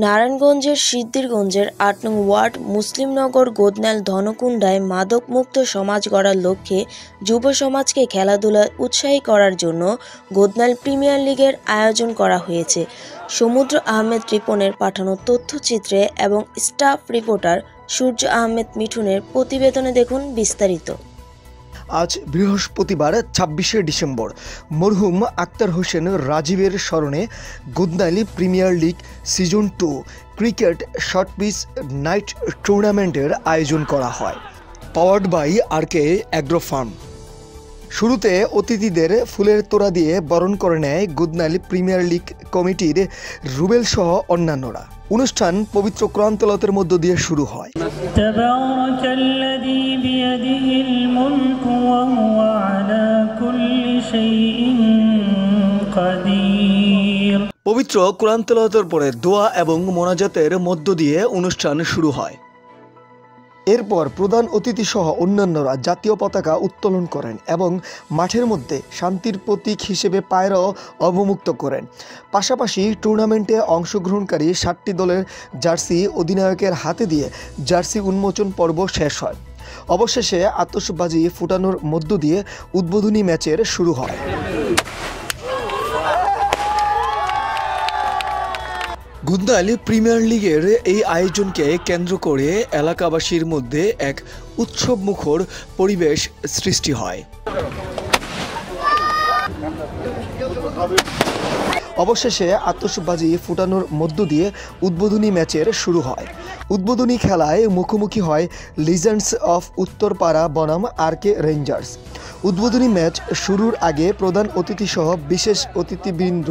নারায়ণগঞ্জের সিদ্ধিরগঞ্জের ৮ নং ওয়ার্ড মুসলিমনগর গোদনাল ধনকুণ্ডায় মাদকমুক্ত সমাজ গড়ার লক্ষ্যে যুব সমাজকে খেলাধুলায় উৎসাহী করার জন্য গোদনাল প্রিমিয়ার লিগের আয়োজন করা হয়েছে। সমুদ্র আহমেদ রিপনের পাঠানো তথ্যচিত্রে এবং স্টাফ রিপোর্টার সূর্য আহমেদ মিঠুনের প্রতিবেদনে দেখুন বিস্তারিত। আজ বৃহস্পতিবার ২৬শে ডিসেম্বর মরহুম আক্তার হোসেন রাজীবের স্মরণে Godnali Premier League season 2 cricket short pitch night টুর্নামেন্টের আয়োজন করা হয়, powered by RK agro farm. শুরুতে অতিথিদের ফুলের তোড়া দিয়ে বরণ করে নেয় গোদনালি প্রিমিয়ার লিগ কমিটির রুবেল সহ অন্যান্যরা। অনুষ্ঠান পবিত্র কোরআন তেলাওয়াতের মধ্য দিয়ে শুরু হয়। পবিত্র কোরআন তেলাওয়াতের পরে দোয়া এবং মোনাজাতের মধ্য দিয়ে অনুষ্ঠান শুরু হয়। এরপর প্রধান অতিথি সহ অন্যান্যরা জাতীয় পতাকা উত্তোলন করেন এবং মাঠের মধ্যে শান্তির প্রতীক হিসেবে পায়রাও অবমুক্ত করেন। পাশাপাশি টুর্নামেন্টে অংশগ্রহণকারী 7টি দলের জার্সি অধিনায়কের হাতে দিয়ে জার্সি উন্মোচন পর্ব শেষ হয়। অবশেষে আতশবাজি ফুটানোর মধ্য দিয়ে উদ্বোধনী ম্যাচের শুরু হয়। গোদনালি প্রিমিয়ার লিগের এই আয়োজনকে কেন্দ্র করে এলাকাবাসীর মধ্যে এক উৎসবমুখর পরিবেশ সৃষ্টি হয়। অবশেষে আতশবাজি ফুটানোর মধ্য দিয়ে উদ্বোধনী ম্যাচের শুরু হয়। উদ্বোধনী খেলায় মুখোমুখি হয় লিজেন্ডস অফ উত্তরপাড়া বনাম আরকে রেঞ্জার্স। উদ্বোধনী ম্যাচ শুরুর আগে প্রধান অতিথিসহ বিশেষ অতিথিবৃন্দ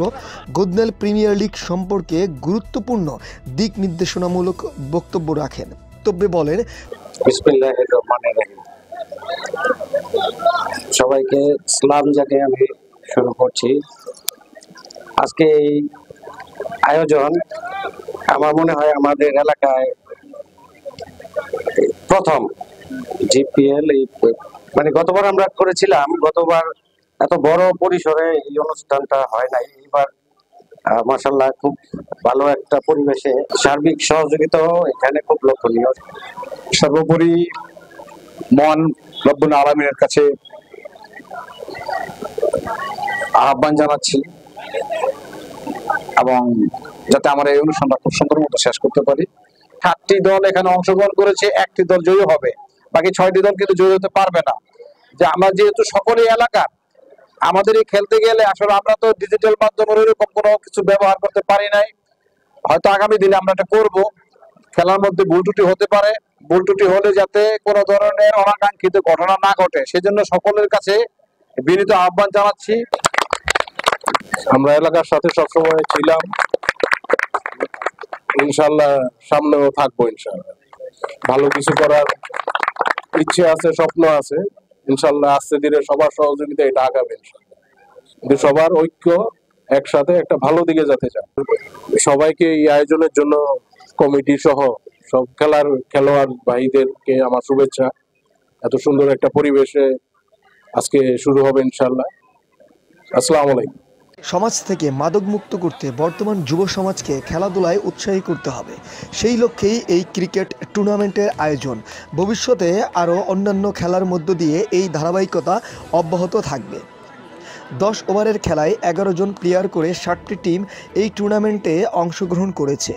গোদনাল প্রিমিয়ার লিগ সম্পর্কে গুরুত্বপূর্ণ দিক নির্দেশনামূলক বক্তব্য রাখেন। বক্তব্যে বলেন, বিসমিল্লাহির রহমানির রহিম। সবাইকে সালাম জানিয়ে আমি শুরু করছি। আজকে এই আয়োজন আমার মনে হয় আমাদের এলাকায় প্রথম জিপিএল, মানে গতবার আমরা করেছিলাম, গতবার এত বড় পরিসরে এই অনুষ্ঠানটা হয় নাই। এবার মাশাআল্লাহ খুব ভালো একটা পরিবেশে সার্বিক সহযোগিতাও এখানে খুব লক্ষণীয়। সর্বোপরি মহান রব্বুল আলামিনের কাছে আহ্বান জানাচ্ছি এবং যাতে আমরা এই অনুষ্ঠানটা খুব সুন্দর মতো শেষ করতে পারি। 7টি দল এখানে অংশগ্রহণ করেছে, 1টি দল জয়ী হবে, বাকি 6টি দল কিন্তু জয়ী হতে পারবে না। যে আমরা যেহেতু সকলেই এলাকার, আমাদের এই খেলতে গেলে আসলে আমরা তো ডিজিটাল মাধ্যমের এরকম কোনো কিছু ব্যবহার করতে পারি নাই। হয়তো আগামী দিনে আমরা এটা করব। খেলার মধ্যে ভুল ত্রুটি হতে পারে, ভুল ত্রুটি হলে যাতে কোনো ধরনের অনাকাঙ্ক্ষিত ঘটনা না ঘটে, সেজন্য সকলের কাছে বিনীত আহ্বান জানাচ্ছি। আমরা এলাকার সাথে সবসময় ছিলাম, ইনশাল্লাহ সামনেও থাকবো। ইনশাল্লাহ ভালো কিছু করার ইচ্ছে আছে, স্বপ্ন আছে। ইনশাল্লাহ আস্তে ধীরে সবার সহযোগিতা এটা আগাবে ইনশাল্লাহ। কিন্তু সবার ঐক্য একসাথে একটা ভালো দিকে যেতে চায়। সবাইকে এই আয়োজনের জন্য কমিটি সহ সব খেলোয়াড় ভাইদেরকে আমার শুভেচ্ছা। এত সুন্দর একটা পরিবেশে আজকে শুরু হবে ইনশাল্লাহ। আসসালামু আলাইকুম। সমাজ থেকে মাদক মুক্ত করতে বর্তমান যুব সমাজকে খেলাধুলায় উৎসাহী করতে হবে। সেই লক্ষ্যেই এই ক্রিকেট টুর্নামেন্টের আয়োজন। ভবিষ্যতে আরও অন্যান্য খেলার মধ্য দিয়ে এই ধারাবাহিকতা অব্যাহত থাকবে। 10 ওভারের খেলায় 11 জন প্লেয়ার করে 7টি টিম এই টুর্নামেন্টে অংশগ্রহণ করেছে।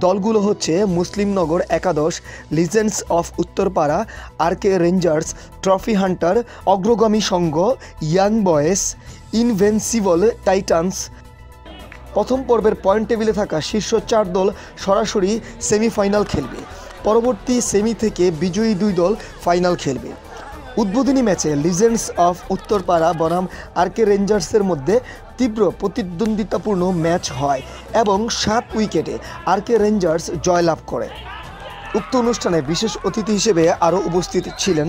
দলগুলো হচ্ছে মুসলিমনগর একাদশ, Legends of Uttarpara, RK Rangers, Trophy Hunter, Agragami Sangha, Young Boys, Invincible Titans. প্রথম পর্বের পয়েন্ট টেবিলে থাকা শীর্ষ 4 দল সরাসরি সেমিফাইনাল খেলবে। পরবর্তী সেমি থেকে বিজয়ী 2 দল ফাইনাল খেলবে। উদ্বোধনী ম্যাচে লিজেন্ডস অফ উত্তরপাড়া বনাম আরকে রেঞ্জার্সের মধ্যে তীব্র প্রতিদ্বন্দ্বিতাপূর্ণ ম্যাচ হয় এবং 7 উইকেটে আরকে রেঞ্জার্স জয়লাভ করে। উক্ত অনুষ্ঠানে বিশেষ অতিথি হিসেবে আরও উপস্থিত ছিলেন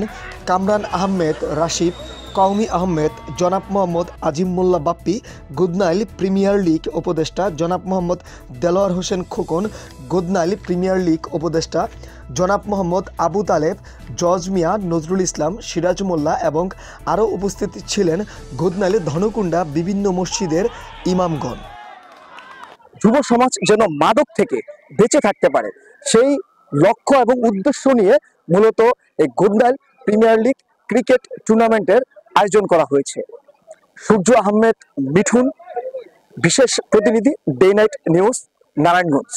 কামরান আহমেদ রাশিদ, কওমি আহমেদ, জনাব মোহাম্মদ আজিম মোল্লা বাপ্পি, গোদনাইল প্রিমিয়ার লিগ উপদেষ্টা জনাব মোহাম্মদ দেলোয়ার হোসেন খোকন, গোদনাইল প্রিমিয়ার লিগ উপদেষ্টা জনাব মোহাম্মদ আবু তালেব, জজ মিয়া, নজরুল ইসলাম, সিরাজ মোল্লা এবং আরও উপস্থিত ছিলেন গোদনাইল ধনকুণ্ডা বিভিন্ন মসজিদের ইমামগণ। যুব সমাজ যেন মাদক থেকে বেঁচে থাকতে পারে, সেই লক্ষ্য এবং উদ্দেশ্য নিয়ে মূলত এই গোদনাইল প্রিমিয়ার লিগ ক্রিকেট টুর্নামেন্টের আয়োজন করা হয়েছে। সূর্য আহমেদ মিঠুন, বিশেষ প্রতিনিধি, ডে নাইট নিউজ, নারায়ণগঞ্জ।